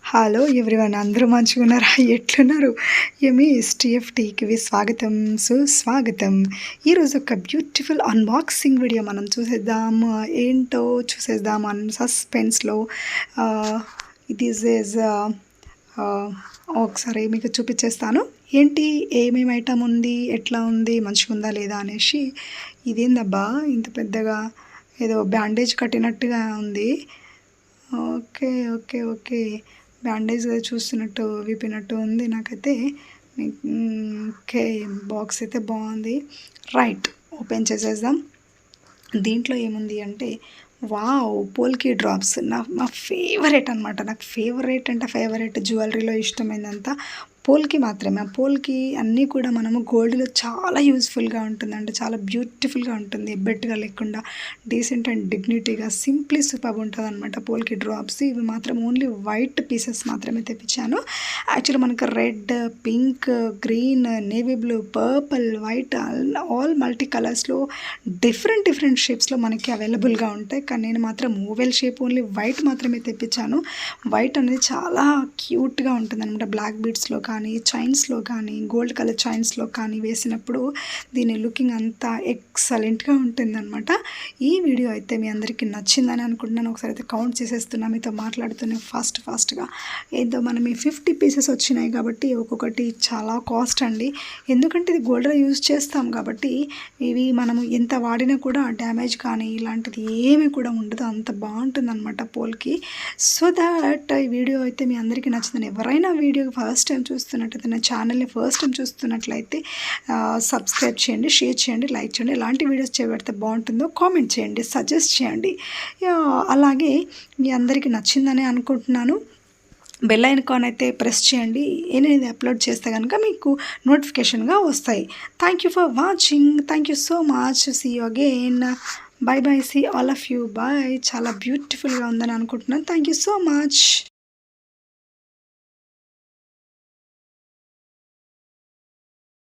Hello everyone, అందరూ మంచిగున్నారా? ఎట్లున్నారు? టీఎఫ్టీకి స్వాగతం, సుస్వాగతం. ఈరోజు ఒక బ్యూటిఫుల్ అన్బాక్సింగ్ వీడియో మనం చూసేద్దాం. ఏంటో చూసేద్దాం సస్పెన్స్లో. దిస్ ఈజ్ ఒకసారి మీకు చూపించేస్తాను. ఏంటి, ఏమేమి ఐటమ్ ఉంది, ఎట్లా ఉంది, మంచిగా ఉందా లేదా అనేసి. ఇదేందబ్బా ఇంత పెద్దగా, ఏదో బ్యాండేజ్ కట్టినట్టుగా ఉంది. ఓకే ఓకే ఓకే బ్యాండేజ్ చూస్తున్నట్టు విప్పినట్టు ఉంది నాకైతే. ఓకే, బాక్స్ అయితే బాగుంది. రైట్, ఓపెన్ చేసేద్దాం. దీంట్లో ఏముంది అంటే, వావ్, పోల్కి డ్రాప్స్. మా ఫేవరెట్ అనమాట. నాకు ఫేవరెట్ అంటే ఫేవరెట్, జ్యువెలరీలో ఇష్టమైందంతా పోల్కి మాత్రమే. ఆ పోల్కి అన్నీ కూడా మనము గోల్డ్లో చాలా యూస్ఫుల్గా ఉంటుందంటే, చాలా బ్యూటిఫుల్గా ఉంటుంది. ఎబ్బెట్టుగా లేకుండా డీసెంట్ అండ్ డిగ్నిటీగా సింప్లీ సూపర్ ఉంటుంది అనమాట పోల్కి డ్రాప్స్. ఇవి మాత్రం ఓన్లీ వైట్ పీసెస్ మాత్రమే తెప్పించాను. యాక్చువల్లీ మనకు red, pink, green, navy blue, purple, white all multi కలర్స్లో డిఫరెంట్ షేప్స్లో మనకి అవైలబుల్గా ఉంటాయి. కానీ నేను మాత్రం ఓవెల్ షేప్ ఓన్లీ వైట్ మాత్రమే తెప్పించాను. వైట్ అనేది చాలా క్యూట్గా ఉంటుంది అనమాట. బ్లాక్ బీడ్స్లో కానీ, చైన్స్లో కానీ, గోల్డ్ కలర్ చైన్స్లో కానీ వేసినప్పుడు దీని లుకింగ్ అంతా ఎక్సలెంట్గా ఉంటుందన్నమాట. ఈ వీడియో అయితే మీ అందరికీ నచ్చిందని అనుకుంటున్నాను. ఒకసారి అయితే కౌంట్ చేసేస్తున్నా, మీతో మాట్లాడుతూనే ఫాస్ట్గా. ఏదో మనం ఈ 50 పీసెస్ వచ్చినాయి కాబట్టి ఒక్కొక్కటి చాలా కాస్ట్ అండి. ఎందుకంటే ఇది గోల్డ్లో యూజ్ చేస్తాం కాబట్టి ఇవి మనము ఎంత వాడినా కూడా డ్యామేజ్ కానీ ఇలాంటిది ఏమీ కూడా ఉండదు. అంత బాగుంటుంది అనమాట పోల్కి. సో దట్ ఈ వీడియో అయితే మీ అందరికీ నచ్చిందని, ఎవరైనా వీడియో ఫస్ట్ టైం చూస్తున్నట్టయితే, నా ఛానల్ని ఫస్ట్ టైం చూస్తున్నట్లయితే సబ్స్క్రైబ్ చేయండి, షేర్ చేయండి, లైక్ చేయండి. ఎలాంటి వీడియోస్ చేయబడితే బాగుంటుందో కామెంట్ చేయండి, సజెస్ట్ చేయండి. అలాగే మీ అందరికీ నచ్చిందని అనుకుంటున్నాను. బెల్ ఐకాన్ అయితే ప్రెస్ చేయండి. ఏనేది అప్లోడ్ చేస్తే కనుక మీకు నోటిఫికేషన్గా వస్తాయి. Thank you for watching. Thank you so much. See you again. Bye bye. See all of you. Bye. చాలా బ్యూటిఫుల్గా ఉందని అనుకుంటున్నాను. థ్యాంక్ యూ సో మచ్.